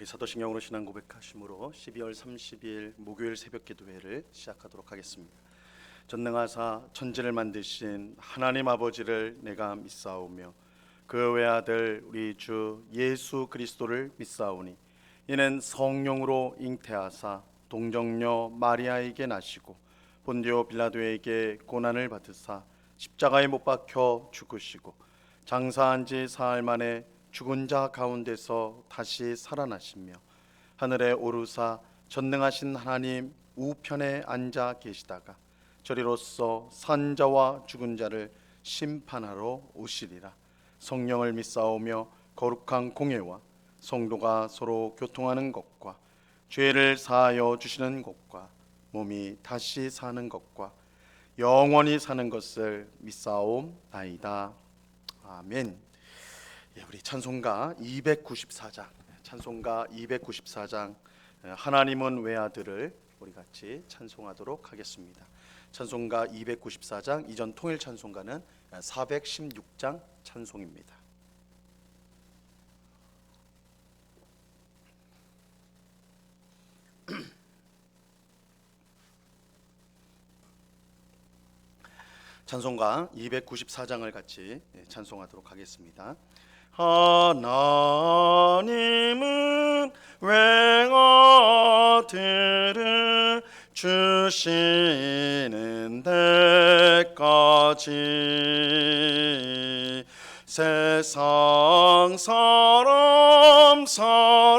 우리 사도신경으로 신앙 고백하심으로 12월 30일 목요일 새벽 기도회를 시작하도록 하겠습니다. 전능하사 천지를 만드신 하나님 아버지를 내가 믿사오며 그 외아들 우리 주 예수 그리스도를 믿사오니 이는 성령으로 잉태하사 동정녀 마리아에게 나시고 본디오 빌라도에게 고난을 받으사 십자가에 못 박혀 죽으시고 장사한 지 사흘 만에 죽은 자 가운데서 다시 살아나시며 하늘에 오르사 전능하신 하나님 우편에 앉아 계시다가 저리로서 산 자와 죽은 자를 심판하러 오시리라. 성령을 믿사오며 거룩한 공예와 성도가 서로 교통하는 것과 죄를 사하여 주시는 것과 몸이 다시 사는 것과 영원히 사는 것을 믿사옵나이다. 아멘. 우리 찬송가 294장, 찬송가 294장 하나님은 외아들을 우리 같이 찬송하도록 하겠습니다. 찬송가 294장, 이전 통일 찬송가는 416장 찬송입니다. 찬송가 294장을 같이 찬송하도록 하겠습니다. 하나님은 외아들을 주시는 데까지 세상 사람 사랑하니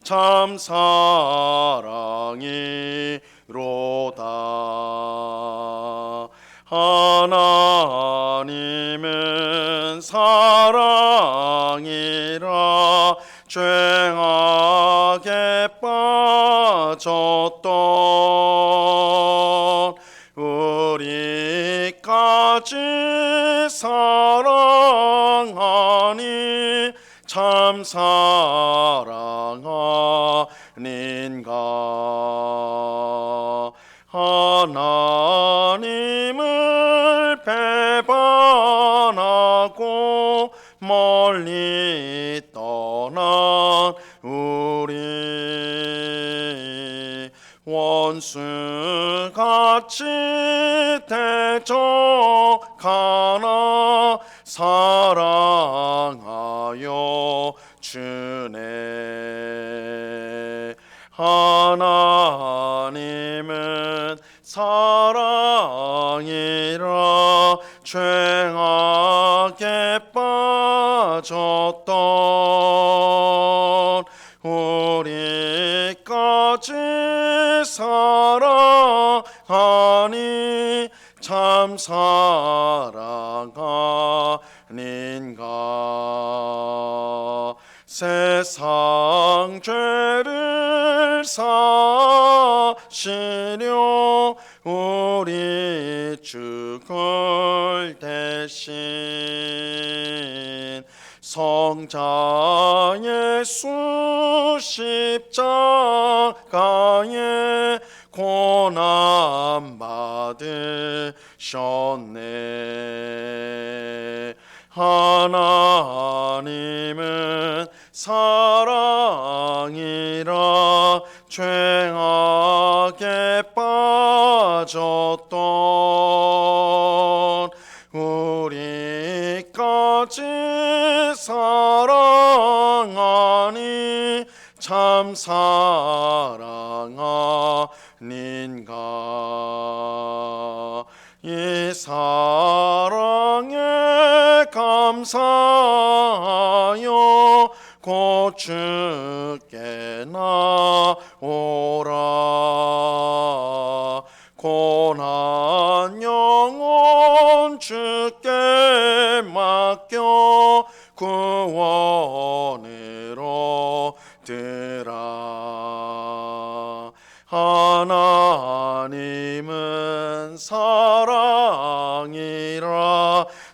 참 사랑이로다. 하나님은 사랑이라 죄악에 빠졌던 우리까지 사랑하니 참 사랑 아닌가. 하나님을 배반하고 멀리 떠난 우리 원수같이 대적하나 사랑하여 주네. 하나님은 사랑이라 죄악에 빠졌던 우리까지 사랑하니 참 사랑 아닌가. 세상 죄를 사시려 우리 죽을 대신 성자 예수 십자가에 고난 받으셨네. 하나님은 사랑이라 죄악에 빠졌던 우리까지 사랑하니 참 사랑 아닌가. 이 사랑에 감사하여 곧 주께 나오라. 고난 영혼 주께 맡겨 구원으로 드라. 하나님은 사랑이라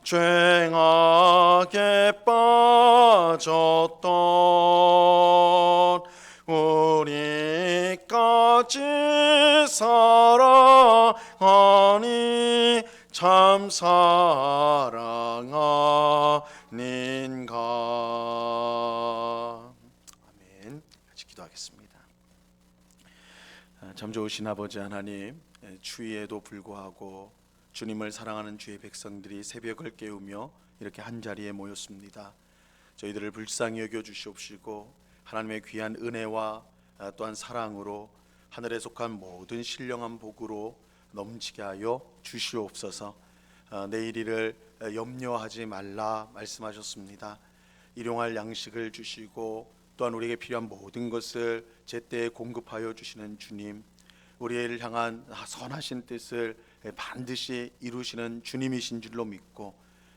죄악에 빠졌던 우리까지 사랑하니 참 사랑 아닌가. 참 좋으신 아버지 하나님, 추위에도 불구하고 주님을 사랑하는 주의 백성들이 새벽을 깨우며 이렇게 한자리에 모였습니다. 저희들을 불쌍히 여겨 주시옵시고 하나님의 귀한 은혜와 또한 사랑으로 하늘에 속한 모든 신령한 복으로 넘치게 하여 주시옵소서. 내일 일을 염려하지 말라 말씀하셨습니다. 일용할 양식을 주시고 또한 우리에게 필요한 모든 것을 제때에 공급하여 주시는 주님, 우리를 향한 선하신 뜻을 반드시 이루시는 주님이신 줄로 믿고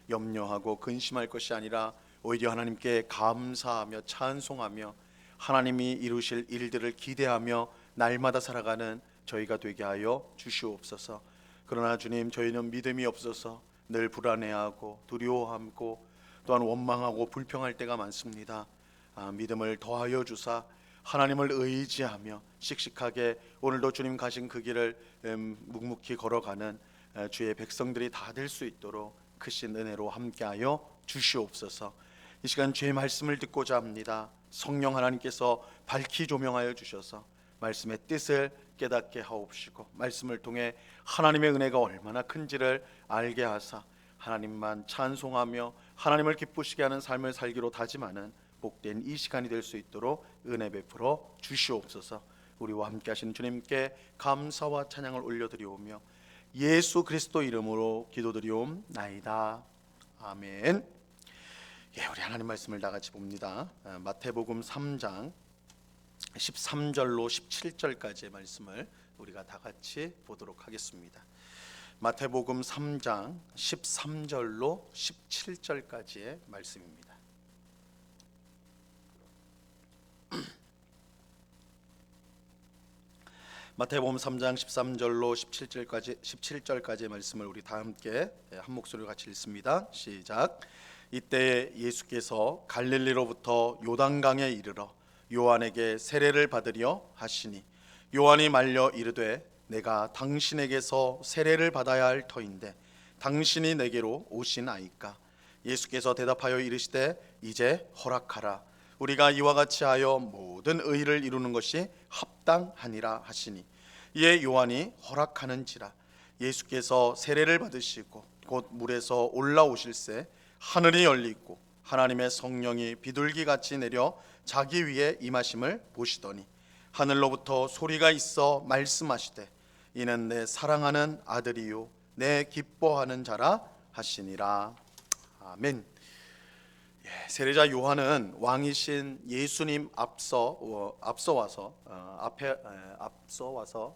염려하고 근심할 것이 아니라 오히려 하나님께 감사하며 찬송하며 하나님이 이루실 일들을 기대하며 날마다 살아가는 저희가 되게 하여 주시옵소서. 그러나 주님, 저희는 믿음이 없어서 늘 불안해하고 두려워하고 또한 원망하고 불평할 때가 많습니다. 믿음을 더하여 주사 하나님을 의지하며 씩씩하게 오늘도 주님 가신 그 길을 묵묵히 걸어가는 주의 백성들이 다 될 수 있도록 크신 은혜로 함께하여 주시옵소서. 이 시간 주의 말씀을 듣고자 합니다. 성령 하나님께서 밝히 조명하여 주셔서 말씀의 뜻을 깨닫게 하옵시고 말씀을 통해 하나님의 은혜가 얼마나 큰지를 알게 하사 하나님만 찬송하며 하나님을 기쁘시게 하는 삶을 살기로 다짐하는 복된 이 시간이 될 수 있도록 은혜 베풀어 주시옵소서. 우리와 함께 하시는 주님께 감사와 찬양을 올려드리오며 예수 그리스도 이름으로 기도드리옵나이다. 아멘. 우리 하나님 말씀을 다 같이 봅니다. 마태복음 3장 13절로 17절까지의 말씀을 우리가 다 같이 보도록 하겠습니다. 마태복음 3장 13절로 17절까지의 말씀입니다. 마태복음 3장 13절로 17절까지의 말씀을 우리 다 함께 한 목소리로 같이 읽습니다. 시작. 이때 예수께서 갈릴리로부터 요단강에 이르러 요한에게 세례를 받으려 하시니 요한이 말려 이르되 내가 당신에게서 세례를 받아야 할 터인데 당신이 내게로 오시나이까? 예수께서 대답하여 이르시되 이제 허락하라. 우리가 이와 같이 하여 모든 의를 이루는 것이 합당하니라 하시니 이에 요한이 허락하는지라. 예수께서 세례를 받으시고 곧 물에서 올라오실새 하늘이 열리고 하나님의 성령이 비둘기같이 내려 자기 위에 임하심을 보시더니 하늘로부터 소리가 있어 말씀하시되 이는 내 사랑하는 아들이요 내 기뻐하는 자라 하시니라. 아멘. 세례자 요한은 왕이신 예수님 앞서 와서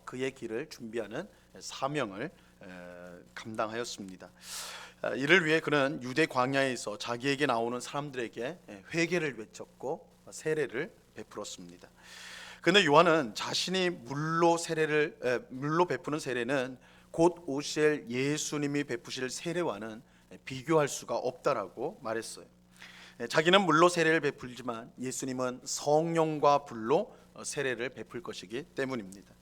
그의 길을 준비하는 사명을 감당하였습니다. 이를 위해 그는 유대 광야에서 자기에게 나오는 사람들에게 회개를 외쳤고 세례를 베풀었습니다. 그런데 요한은 자신이 물로 베푸는 세례는 곧 오실 예수님이 베푸실 세례와는 비교할 수가 없다라고 말했어요. 자기는 물로 세례를 베풀지만 예수님은 성령과 불로 세례를 베풀 것이기 때문입니다.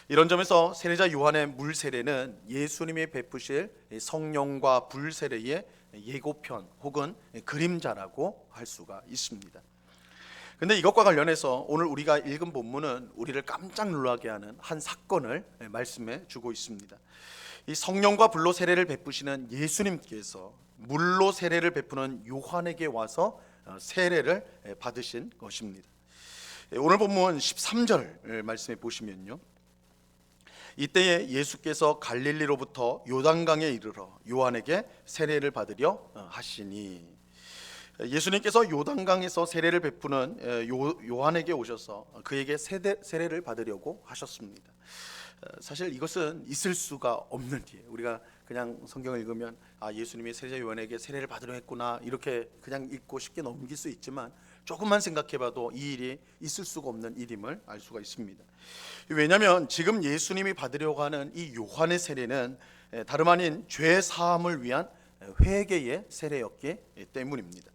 이런 점에서 세례자 요한의 물 세례는 예수님이 베푸실 성령과 불 세례의 예고편 혹은 그림자라고 할 수가 있습니다. 그런데 이것과 관련해서 오늘 우리가 읽은 본문은 우리를 깜짝 놀라게 하는 한 사건을 말씀해 주고 있습니다. 이 성령과 불로 세례를 베푸시는 예수님께서 물로 세례를 베푸는 요한에게 와서 세례를 받으신 것입니다. 오늘 본문 13절 말씀해 보시면요, 이때에 예수께서 갈릴리로부터 요단강에 이르러 요한에게 세례를 받으려 하시니, 예수님께서 요단강에서 세례를 베푸는 요한에게 오셔서 그에게 세례를 받으려고 하셨습니다. 사실 이것은 있을 수가 없는 일이에요. 우리가 그냥 성경을 읽으면 예수님이 세례자 요한에게 세례를 받으려 했구나 이렇게 그냥 읽고 쉽게 넘길 수 있지만 조금만 생각해봐도 이 일이 있을 수가 없는 일임을 알 수가 있습니다. 왜냐하면 지금 예수님이 받으려고 하는 이 요한의 세례는 다름 아닌 죄 사함을 위한 회개의 세례였기 때문입니다.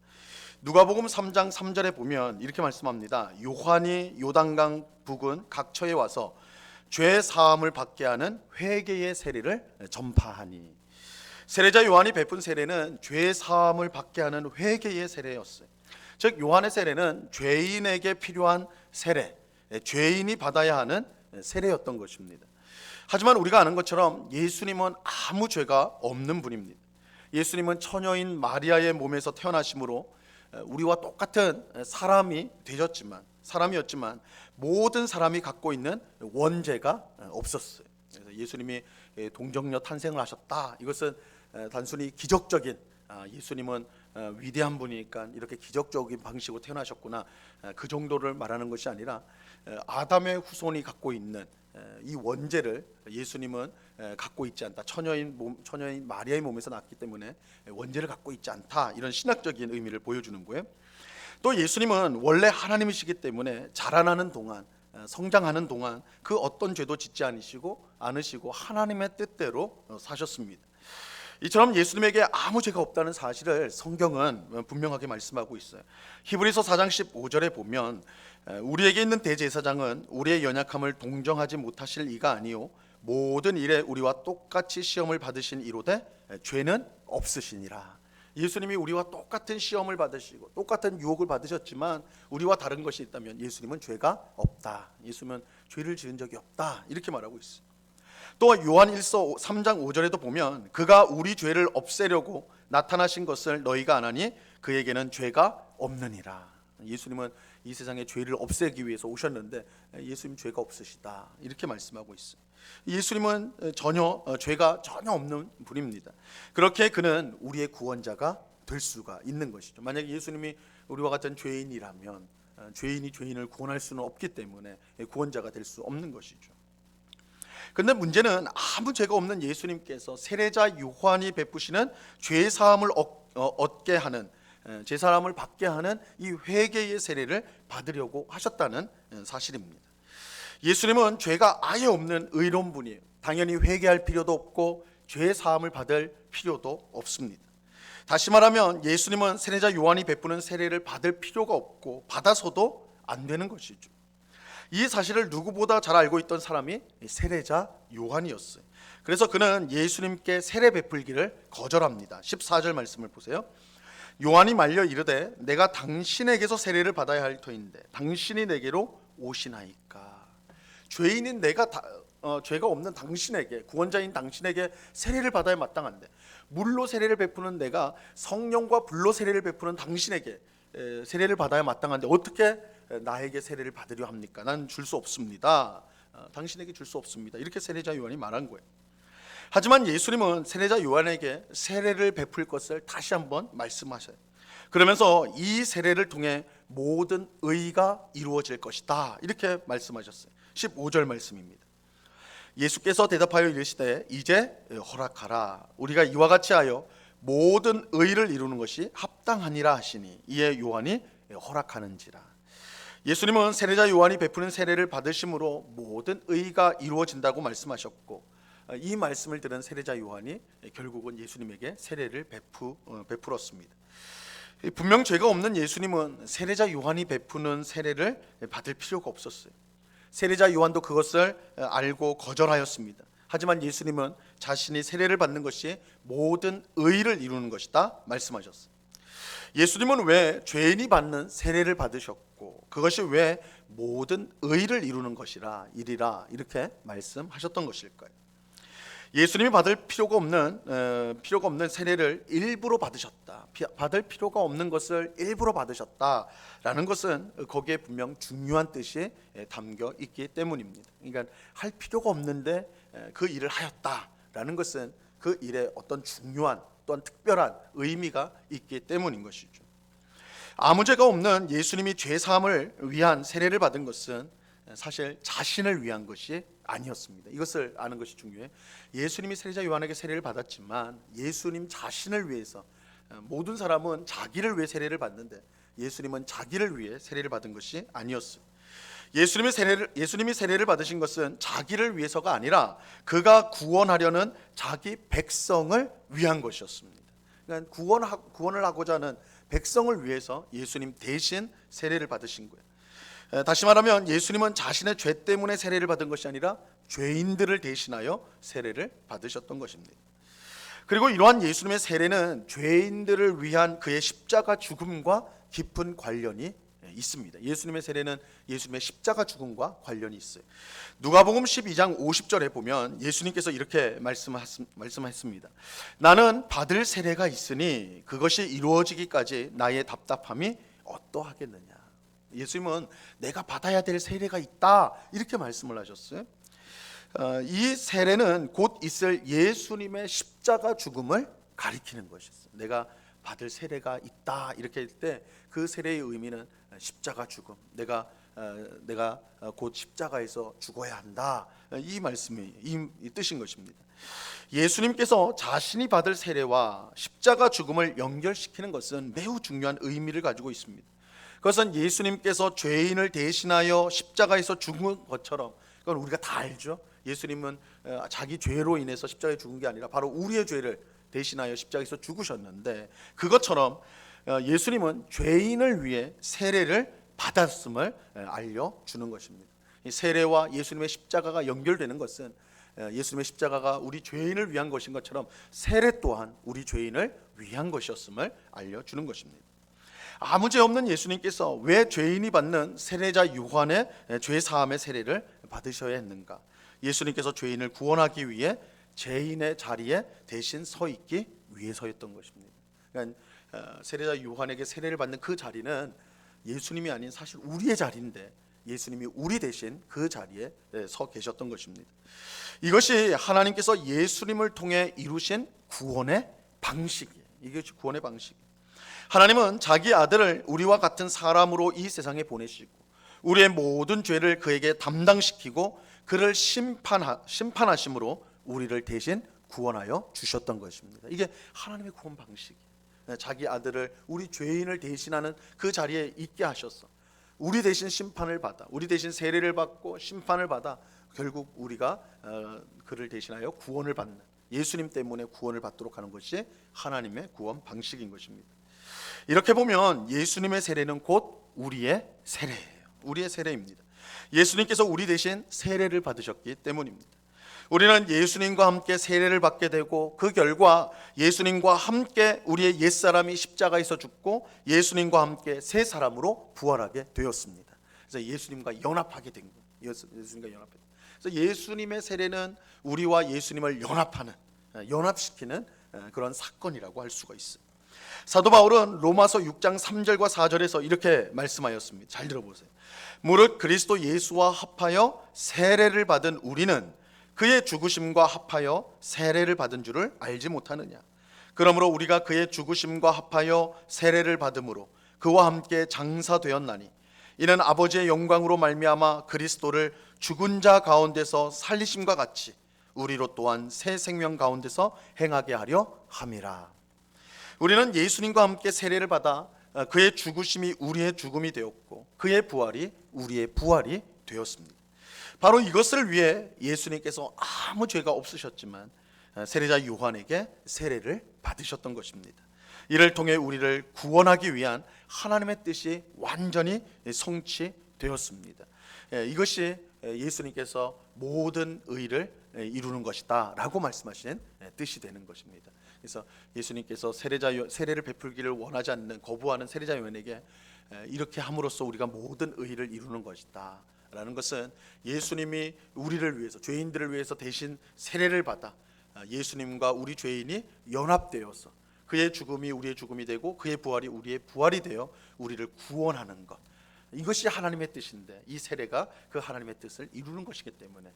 누가복음 3장 3절에 보면 이렇게 말씀합니다. 요한이 요단강 부근 각처에 와서 죄 사함을 받게 하는 회개의 세례를 전파하니, 세례자 요한이 베푼 세례는 죄 사함을 받게 하는 회개의 세례였어요. 즉 요한의 세례는 죄인에게 필요한 세례, 죄인이 받아야 하는 세례였던 것입니다. 하지만 우리가 아는 것처럼 예수님은 아무 죄가 없는 분입니다. 예수님은 처녀인 마리아의 몸에서 태어나심으로 우리와 똑같은 사람이었지만 모든 사람이 갖고 있는 원죄가 없었어요. 그래서 예수님이 동정녀 탄생을 하셨다. 이것은 단순히 기적적인, 예수님은 위대한 분이니까 이렇게 기적적인 방식으로 태어나셨구나, 그 정도를 말하는 것이 아니라 아담의 후손이 갖고 있는 이 원죄를 예수님은 갖고 있지 않다. 처녀인 마리아의 몸에서 낳았기 때문에 원죄를 갖고 있지 않다. 이런 신학적인 의미를 보여주는 거예요. 또 예수님은 원래 하나님이시기 때문에 자라나는 동안, 성장하는 동안 그 어떤 죄도 짓지 않으시고 하나님의 뜻대로 사셨습니다. 이처럼 예수님에게 아무 죄가 없다는 사실을 성경은 분명하게 말씀하고 있어요. 히브리서 4장 15절에 보면 우리에게 있는 대제사장은 우리의 연약함을 동정하지 못하실 이가 아니요 모든 일에 우리와 똑같이 시험을 받으신 이로되 죄는 없으시니라. 예수님이 우리와 똑같은 시험을 받으시고 똑같은 유혹을 받으셨지만 우리와 다른 것이 있다면 예수님은 죄가 없다. 예수님은 죄를 지은 적이 없다. 이렇게 말하고 있어요. 또 요한 1서 3장 5절에도 보면 그가 우리 죄를 없애려고 나타나신 것을 너희가 아나니 그에게는 죄가 없느니라. 예수님은 이 세상에 죄를 없애기 위해서 오셨는데 예수님 죄가 없으시다. 이렇게 말씀하고 있어요. 예수님은 죄가 전혀 없는 분입니다. 그렇게 그는 우리의 구원자가 될 수가 있는 것이죠. 만약에 예수님이 우리와 같은 죄인이라면 죄인이 죄인을 구원할 수는 없기 때문에 구원자가 될 수 없는 것이죠. 그런데 문제는 아무 죄가 없는 예수님께서 세례자 요한이 베푸시는 죄 사함을 얻게 하는, 제 사함을 받게 하는 이 회개의 세례를 받으려고 하셨다는 사실입니다. 예수님은 죄가 아예 없는 의로운 분이에요. 당연히 회개할 필요도 없고 죄 사함을 받을 필요도 없습니다. 다시 말하면 예수님은 세례자 요한이 베푸는 세례를 받을 필요가 없고 받아서도 안 되는 것이죠. 이 사실을 누구보다 잘 알고 있던 사람이 세례자 요한이었어요. 그래서 그는 예수님께 세례 베풀기를 거절합니다. 14절 말씀을 보세요. 요한이 말려 이르되 내가 당신에게서 세례를 받아야 할 터인데 당신이 내게로 오시나이까. 죄인인 죄가 없는 당신에게, 구원자인 당신에게 세례를 받아야 마땅한데 물로 세례를 베푸는 내가 성령과 불로 세례를 베푸는 당신에게 세례를 받아야 마땅한데 어떻게 나에게 세례를 받으려 합니까? 난 줄 수 없습니다. 당신에게 줄 수 없습니다. 이렇게 세례자 요한이 말한 거예요. 하지만 예수님은 세례자 요한에게 세례를 베풀 것을 다시 한번 말씀하셔요. 그러면서 이 세례를 통해 모든 의가 이루어질 것이다. 이렇게 말씀하셨어요. 15절 말씀입니다. 예수께서 대답하여 이르시되 이제 허락하라. 우리가 이와 같이 하여 모든 의를 이루는 것이 합당하니라 하시니 이에 요한이 허락하는지라. 예수님은 세례자 요한이 베푸는 세례를 받으심으로 모든 의가 이루어진다고 말씀하셨고 이 말씀을 들은 세례자 요한이 결국은 예수님에게 세례를 베풀었습니다. 분명 죄가 없는 예수님은 세례자 요한이 베푸는 세례를 받을 필요가 없었어요. 세례자 요한도 그것을 알고 거절하였습니다. 하지만 예수님은 자신이 세례를 받는 것이 모든 의를 이루는 것이다 말씀하셨어요. 예수님은 왜 죄인이 받는 세례를 받으셨고 그것이 왜 모든 의를 이루는 것이라 일이라 이렇게 말씀하셨던 것일까요? 예수님이 받을 필요가 없는 세례를 일부러 받으셨다. 받을 필요가 없는 것을 일부러 받으셨다라는 것은 거기에 분명 중요한 뜻이 담겨 있기 때문입니다. 그러니까 할 필요가 없는데 그 일을 하였다라는 것은 그 일에 어떤 중요한 또한 특별한 의미가 있기 때문인 것이죠. 아무 죄가 없는 예수님이 죄 사함을 위한 세례를 받은 것은 사실 자신을 위한 것이 아니었습니다. 이것을 아는 것이 중요해요. 예수님이 세례자 요한에게 세례를 받았지만 예수님 자신을 위해서, 모든 사람은 자기를 위해 세례를 받는데 예수님은 자기를 위해 세례를 받은 것이 아니었어요. 예수님이 세례를 받으신 것은 자기를 위해서가 아니라 그가 구원하려는 자기 백성을 위한 것이었습니다. 그러니까 구원을 하고자 하는 백성을 위해서 예수님 대신 세례를 받으신 거예요. 다시 말하면 예수님은 자신의 죄 때문에 세례를 받은 것이 아니라 죄인들을 대신하여 세례를 받으셨던 것입니다. 그리고 이러한 예수님의 세례는 죄인들을 위한 그의 십자가 죽음과 깊은 관련이 있습니다. 예수님의 세례는 예수님의 십자가 죽음과 관련이 있어요. 누가복음 12장 50절에 보면 예수님께서 이렇게 말씀하셨습니다. 나는 받을 세례가 있으니 그것이 이루어지기까지 나의 답답함이 어떠하겠느냐. 예수님은 내가 받아야 될 세례가 있다 이렇게 말씀을 하셨어요. 이 세례는 곧 있을 예수님의 십자가 죽음을 가리키는 것이었어요. 내가 받을 세례가 있다 이렇게 할 때 그 세례의 의미는 십자가 죽음, 내가 곧 십자가에서 죽어야 한다, 이 말씀이 이 뜻인 것입니다. 예수님께서 자신이 받을 세례와 십자가 죽음을 연결시키는 것은 매우 중요한 의미를 가지고 있습니다. 그것은 예수님께서 죄인을 대신하여 십자가에서 죽은 것처럼, 그건 우리가 다 알죠. 예수님은 자기 죄로 인해서 십자가에 죽은 게 아니라 바로 우리의 죄를 대신하여 십자가에서 죽으셨는데, 그것처럼 예수님은 죄인을 위해 세례를 받았음을 알려주는 것입니다. 이 세례와 예수님의 십자가가 연결되는 것은 예수님의 십자가가 우리 죄인을 위한 것인 것처럼 세례 또한 우리 죄인을 위한 것이었음을 알려주는 것입니다. 아무 죄 없는 예수님께서 왜 죄인이 받는 세례자 요한의 죄 사함의 세례를 받으셔야 했는가? 예수님께서 죄인을 구원하기 위해 죄인의 자리에 대신 서 있기 위해서였던 것입니다. 그러니까 세례자 요한에게 세례를 받는 그 자리는 예수님이 아닌 사실 우리의 자리인데 예수님이 우리 대신 그 자리에 서 계셨던 것입니다. 이것이 하나님께서 예수님을 통해 이루신 구원의 방식이에요. 이것이 구원의 방식이에요. 하나님은 자기 아들을 우리와 같은 사람으로 이 세상에 보내시고 우리의 모든 죄를 그에게 담당시키고 그를 심판하심으로 우리를 대신 구원하여 주셨던 것입니다. 이게 하나님의 구원 방식이에요. 자기 아들을 우리 죄인을 대신하는 그 자리에 있게 하셨어. 우리 대신 심판을 받아, 우리 대신 세례를 받고 심판을 받아 결국 우리가 그를 대신하여 구원을 받는, 예수님 때문에 구원을 받도록 하는 것이 하나님의 구원 방식인 것입니다. 이렇게 보면 예수님의 세례는 곧 우리의 세례예요. 우리의 세례입니다. 예수님께서 우리 대신 세례를 받으셨기 때문입니다. 우리는 예수님과 함께 세례를 받게 되고 그 결과 예수님과 함께 우리의 옛사람이 십자가에서 죽고 예수님과 함께 새 사람으로 부활하게 되었습니다. 그래서 예수님과 연합하게 된 거예요. 예수님과 연합해. 그래서 예수님의 세례는 우리와 예수님을 연합시키는 그런 사건이라고 할 수가 있어요. 사도 바울은 로마서 6장 3절과 4절에서 이렇게 말씀하였습니다. 잘 들어보세요. 무릇 그리스도 예수와 합하여 세례를 받은 우리는 그의 죽으심과 합하여 세례를 받은 줄을 알지 못하느냐. 그러므로 우리가 그의 죽으심과 합하여 세례를 받음으로 그와 함께 장사되었나니 이는 아버지의 영광으로 말미암아 그리스도를 죽은 자 가운데서 살리심과 같이 우리로 또한 새 생명 가운데서 행하게 하려 함이라. 우리는 예수님과 함께 세례를 받아 그의 죽으심이 우리의 죽음이 되었고 그의 부활이 우리의 부활이 되었습니다. 바로 이것을 위해 예수님께서 아무 죄가 없으셨지만 세례자 요한에게 세례를 받으셨던 것입니다. 이를 통해 우리를 구원하기 위한 하나님의 뜻이 완전히 성취되었습니다. 이것이 예수님께서 모든 의를 이루는 것이다 라고 말씀하신 뜻이 되는 것입니다. 그래서 예수님께서 세례를 베풀기를 원하지 않는, 거부하는 세례자 요한에게 이렇게 함으로써 우리가 모든 의를 이루는 것이다 라는 것은 예수님이 우리를 위해서, 죄인들을 위해서 대신 세례를 받아 예수님과 우리 죄인이 연합되어서 그의 죽음이 우리의 죽음이 되고 그의 부활이 우리의 부활이 되어 우리를 구원하는 것, 이것이 하나님의 뜻인데 이 세례가 그 하나님의 뜻을 이루는 것이기 때문에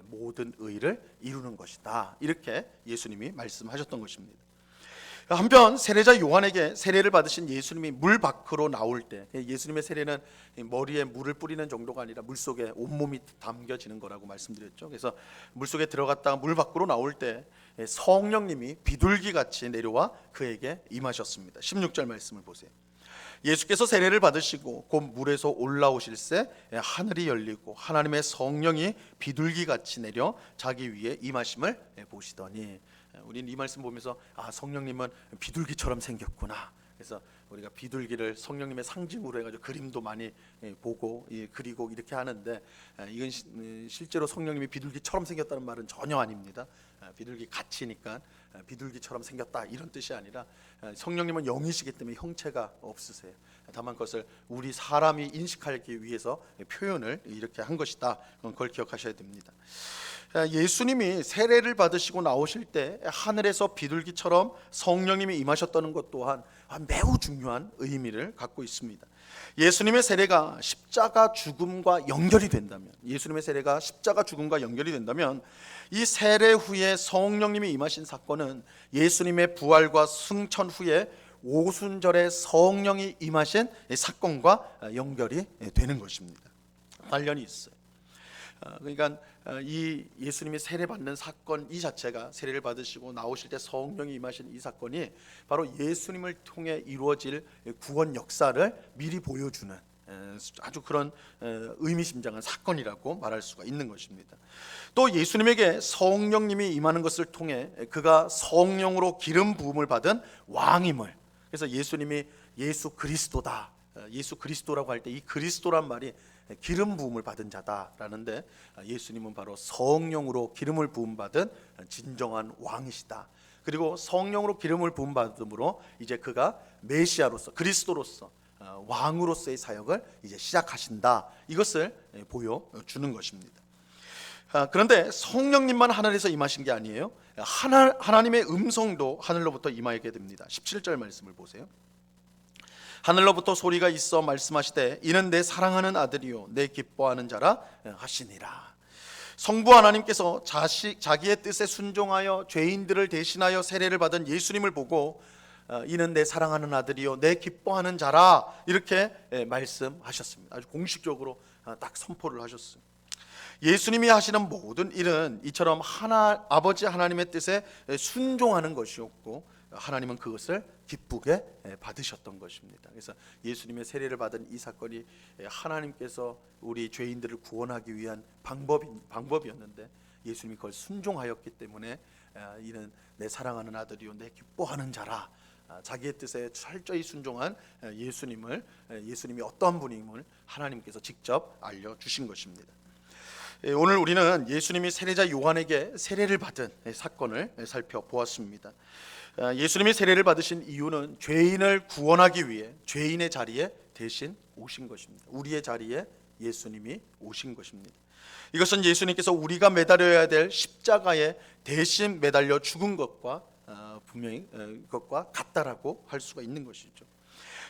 모든 의를 이루는 것이다, 이렇게 예수님이 말씀하셨던 것입니다. 한편 세례자 요한에게 세례를 받으신 예수님이 물 밖으로 나올 때, 예수님의 세례는 머리에 물을 뿌리는 정도가 아니라 물속에 온몸이 담겨지는 거라고 말씀드렸죠. 그래서 물속에 들어갔다가 물 밖으로 나올 때 성령님이 비둘기같이 내려와 그에게 임하셨습니다. 16절 말씀을 보세요. 예수께서 세례를 받으시고 곧 물에서 올라오실새 하늘이 열리고 하나님의 성령이 비둘기같이 내려 자기 위에 임하심을 보시더니, 우리는 이 말씀 보면서 성령님은 비둘기처럼 생겼구나. 그래서 우리가 비둘기를 성령님의 상징으로 해가지고 그림도 많이 보고 그리고 이렇게 하는데, 이건 실제로 성령님이 비둘기처럼 생겼다는 말은 전혀 아닙니다. 비둘기 같이니까 비둘기처럼 생겼다 이런 뜻이 아니라 성령님은 영이시기 때문에 형체가 없으세요. 다만 그것을 우리 사람이 인식하기 위해서 표현을 이렇게 한 것이다. 그걸 기억하셔야 됩니다. 예수님이 세례를 받으시고 나오실 때 하늘에서 비둘기처럼 성령님이 임하셨다는 것 또한 매우 중요한 의미를 갖고 있습니다. 예수님의 세례가 십자가 죽음과 연결이 된다면, 예수님의 세례가 십자가 죽음과 연결이 된다면, 이 세례 후에 성령님이 임하신 사건은 예수님의 부활과 승천 후에 오순절에 성령이 임하신 사건과 연결이 되는 것입니다. 관련이 있어요. 그러니까 이 예수님이 세례받는 사건 이 자체가, 세례를 받으시고 나오실 때 성령이 임하신 이 사건이 바로 예수님을 통해 이루어질 구원 역사를 미리 보여주는 아주 그런 의미심장한 사건이라고 말할 수가 있는 것입니다. 또 예수님에게 성령님이 임하는 것을 통해 그가 성령으로 기름 부음을 받은 왕임을, 그래서 예수님이 예수 그리스도다, 예수 그리스도라고 할 때 이 그리스도란 말이 기름 부음을 받은 자다라는데, 예수님은 바로 성령으로 기름을 부음 받은 진정한 왕이시다. 그리고 성령으로 기름을 부음 받음으로 이제 그가 메시아로서, 그리스도로서, 왕으로서의 사역을 이제 시작하신다. 이것을 보여주는 것입니다. 그런데 성령님만 하늘에서 임하신 게 아니에요. 하나님의 음성도 하늘로부터 임하게 됩니다. 17절 말씀을 보세요. 하늘로부터 소리가 있어 말씀하시되 이는 내 사랑하는 아들이요 내 기뻐하는 자라 하시니라. 성부 하나님께서 자기의 뜻에 순종하여 죄인들을 대신하여 세례를 받은 예수님을 보고 이는 내 사랑하는 아들이요 내 기뻐하는 자라, 이렇게 말씀하셨습니다. 아주 공식적으로 딱 선포를 하셨습니다. 예수님이 하시는 모든 일은 이처럼 아버지 하나님의 뜻에 순종하는 것이었고, 하나님은 그것을 기쁘게 받으셨던 것입니다. 그래서 예수님의 세례를 받은 이 사건이 하나님께서 우리 죄인들을 구원하기 위한 방법이었는데, 예수님이 그걸 순종하였기 때문에 이는 내 사랑하는 아들이요 내 기뻐하는 자라, 자기의 뜻에 철저히 순종한 예수님이 어떠한 분임을 하나님께서 직접 알려주신 것입니다. 오늘 우리는 예수님이 세례자 요한에게 세례를 받은 사건을 살펴보았습니다. 예수님이 세례를 받으신 이유는 죄인을 구원하기 위해 죄인의 자리에 대신 오신 것입니다. 우리의 자리에 예수님이 오신 것입니다. 이것은 예수님께서 우리가 매달려야 될 십자가에 대신 매달려 죽은 것과 분명히 그것과 같다라고 할 수가 있는 것이죠.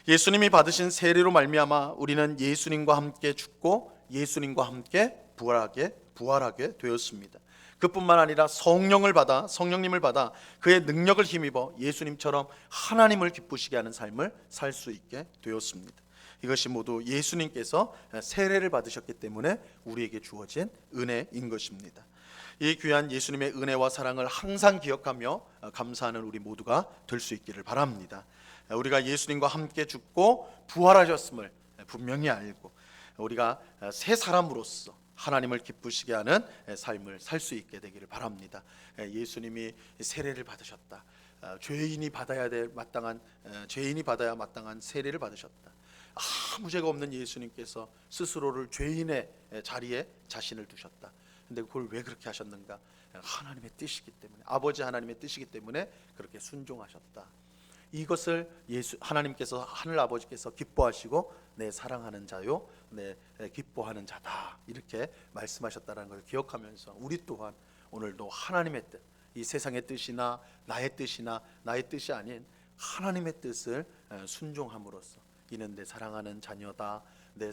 예수님이 받으신 세례로 말미암아 우리는 예수님과 함께 죽고 예수님과 함께 부활하게 되었습니다. 그뿐만 아니라 성령님을 받아 그의 능력을 힘입어 예수님처럼 하나님을 기쁘시게 하는 삶을 살 수 있게 되었습니다. 이것이 모두 예수님께서 세례를 받으셨기 때문에 우리에게 주어진 은혜인 것입니다. 이 귀한 예수님의 은혜와 사랑을 항상 기억하며 감사하는 우리 모두가 될 수 있기를 바랍니다. 우리가 예수님과 함께 죽고 부활하셨음을 분명히 알고 우리가 새 사람으로서 하나님을 기쁘시게 하는 삶을 살 수 있게 되기를 바랍니다. 예수님이 세례를 받으셨다. 죄인이 받아야 마땅한 세례를 받으셨다. 아무 죄가 없는 예수님께서 스스로를 죄인의 자리에 자신을 두셨다. 근데 그걸 왜 그렇게 하셨는가? 하나님의 뜻이기 때문에, 아버지 하나님의 뜻이기 때문에 그렇게 순종하셨다. 이것을 하나님께서, 하늘 아버지께서 기뻐하시고 내 사랑하는 자요 내 기뻐하는 자다, 이렇게 말씀하셨다는 것을 기억하면서 우리 또한 오늘도 하나님의 뜻, 이 세상의 뜻이나 나의 뜻이 아닌 하나님의 뜻을 순종함으로써 이는 내 사랑하는 자녀다, 내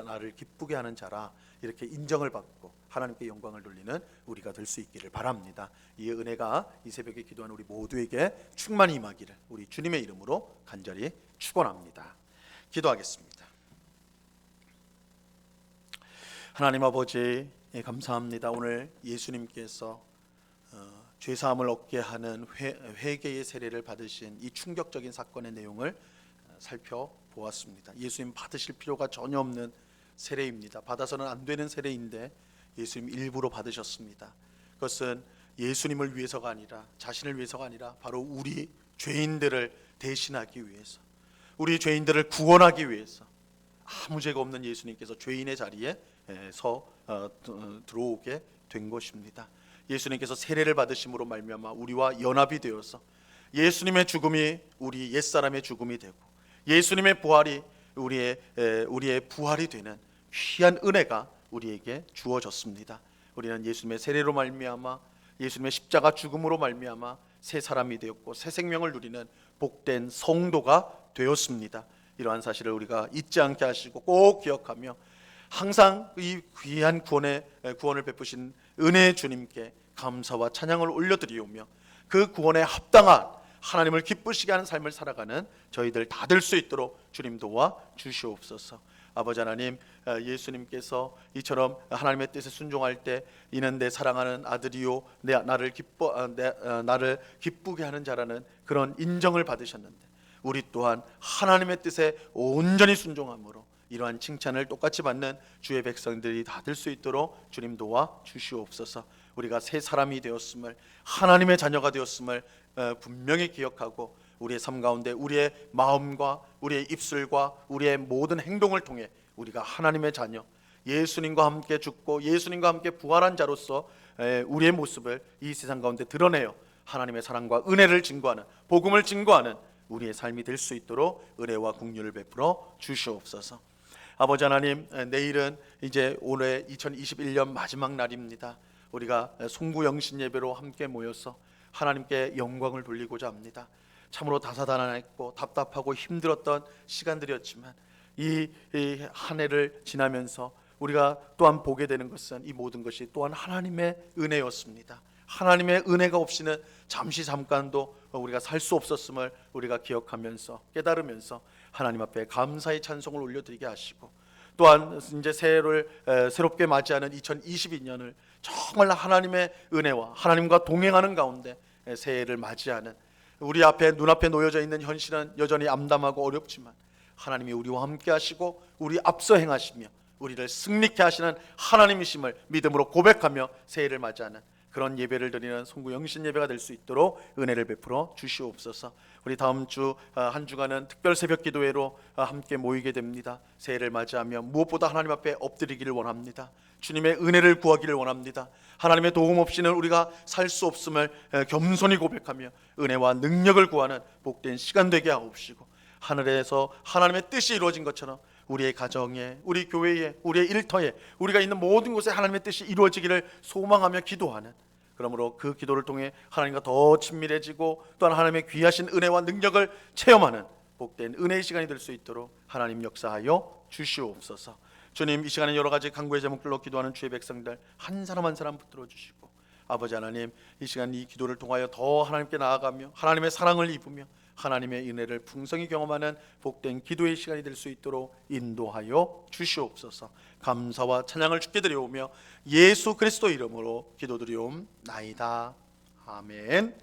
나를 기쁘게 하는 자라, 이렇게 인정을 받고 하나님께 영광을 돌리는 우리가 될 수 있기를 바랍니다. 이 은혜가 이 새벽에 기도하는 우리 모두에게 충만히 임하기를 우리 주님의 이름으로 간절히 축원합니다. 기도하겠습니다. 하나님 아버지, 감사합니다. 오늘 예수님께서 죄사함을 얻게 하는 회개의 세례를 받으신 이 충격적인 사건의 내용을 살펴보았습니다. 예수님 받으실 필요가 전혀 없는 세례입니다. 받아서는 안 되는 세례인데 예수님 일부러 받으셨습니다. 그것은 예수님을 위해서가 아니라, 자신을 위해서가 아니라 바로 우리 죄인들을 대신하기 위해서, 우리 죄인들을 구원하기 위해서 아무 죄가 없는 예수님께서 죄인의 자리에 들어오게 된 것입니다. 예수님께서 세례를 받으심으로 말미암아 우리와 연합이 되어서 예수님의 죽음이 우리 옛사람의 죽음이 되고 예수님의 부활이 우리의 부활이 되는 귀한 은혜가 우리에게 주어졌습니다. 우리는 예수님의 세례로 말미암아 예수님의 십자가 죽음으로 말미암아 새 사람이 되었고 새 생명을 누리는 복된 성도가 되었습니다. 이러한 사실을 우리가 잊지 않게 하시고 꼭 기억하며 항상 이 귀한 구원을 베푸신 은혜의 주님께 감사와 찬양을 올려드리오며 그 구원에 합당한 하나님을 기쁘시게 하는 삶을 살아가는 저희들 다 될 수 있도록 주님 도와 주시옵소서. 아버지 하나님, 예수님께서 이처럼 하나님의 뜻에 순종할 때 이는 내 사랑하는 아들이요 나를 기쁘게 하는 자라는 그런 인정을 받으셨는데 우리 또한 하나님의 뜻에 온전히 순종함으로 이러한 칭찬을 똑같이 받는 주의 백성들이 다 될 수 있도록 주님 도와 주시옵소서. 우리가 새 사람이 되었음을, 하나님의 자녀가 되었음을 분명히 기억하고 우리의 삶 가운데 우리의 마음과 우리의 입술과 우리의 모든 행동을 통해 우리가 하나님의 자녀, 예수님과 함께 죽고 예수님과 함께 부활한 자로서 우리의 모습을 이 세상 가운데 드러내어 하나님의 사랑과 은혜를 증거하는, 복음을 증거하는 우리의 삶이 될 수 있도록 은혜와 긍휼을 베풀어 주시옵소서. 아버지 하나님, 내일은 이제 올해 2021년 마지막 날입니다. 우리가 송구 영신 예배로 함께 모여서 하나님께 영광을 돌리고자 합니다. 참으로 다사다난했고 답답하고 힘들었던 시간들이었지만 이 한 해를 지나면서 우리가 또한 보게 되는 것은 이 모든 것이 또한 하나님의 은혜였습니다. 하나님의 은혜가 없이는 잠깐도 우리가 살 수 없었음을 우리가 기억하면서 깨달으면서 하나님 앞에 감사의 찬송을 올려드리게 하시고 또한 이제 새해를 새롭게 맞이하는 2022년을 정말 하나님의 은혜와 하나님과 동행하는 가운데 새해를 맞이하는 우리 앞에 눈앞에 놓여져 있는 현실은 여전히 암담하고 어렵지만 하나님이 우리와 함께 하시고 우리 앞서 행하시며 우리를 승리케 하시는 하나님이심을 믿음으로 고백하며 새해를 맞이하는 그런 예배를 드리는 송구 영신 예배가 될 수 있도록 은혜를 베풀어 주시옵소서. 우리 다음 주 한 주간은 특별 새벽 기도회로 함께 모이게 됩니다. 새해를 맞이하며 무엇보다 하나님 앞에 엎드리기를 원합니다. 주님의 은혜를 구하기를 원합니다. 하나님의 도움 없이는 우리가 살 수 없음을 겸손히 고백하며 은혜와 능력을 구하는 복된 시간 되게 하옵시고 하늘에서 하나님의 뜻이 이루어진 것처럼 우리의 가정에, 우리 교회에, 우리의 일터에, 우리가 있는 모든 곳에 하나님의 뜻이 이루어지기를 소망하며 기도하는, 그러므로 그 기도를 통해 하나님과 더 친밀해지고 또한 하나님의 귀하신 은혜와 능력을 체험하는 복된 은혜의 시간이 될 수 있도록 하나님 역사하여 주시옵소서. 주님, 이 시간에 여러 가지 간구의 제목들로 기도하는 주의 백성들 한 사람 한 사람 붙들어 주시고 아버지 하나님, 이 시간 이 기도를 통하여 더 하나님께 나아가며 하나님의 사랑을 입으며 하나님의 은혜를 풍성히 경험하는 복된 기도의 시간이 될 수 있도록 인도하여 주시옵소서. 감사와 찬양을 주께 드려오며 예수 그리스도 이름으로 기도드리옵나이다. 아멘.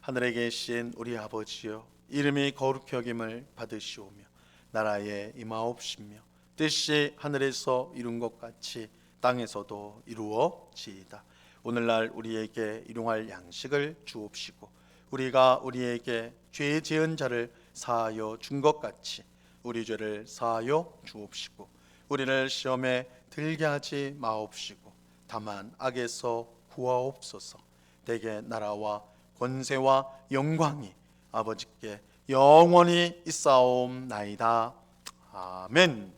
하늘에 계신 우리 아버지여, 이름이 거룩히 여김을 받으시오며 나라에 임하옵시며 뜻이 하늘에서 이룬 것 같이 땅에서도 이루어지이다. 오늘날 우리에게 일용할 양식을 주옵시고 우리가 우리에게 죄 지은 자를 사하여 준 것 같이 우리 죄를 사하여 주옵시고 우리를 시험에 들게 하지 마옵시고 다만 악에서 구하옵소서. 대개 나라와 권세와 영광이 아버지께 영원히 있사옵나이다. 아멘.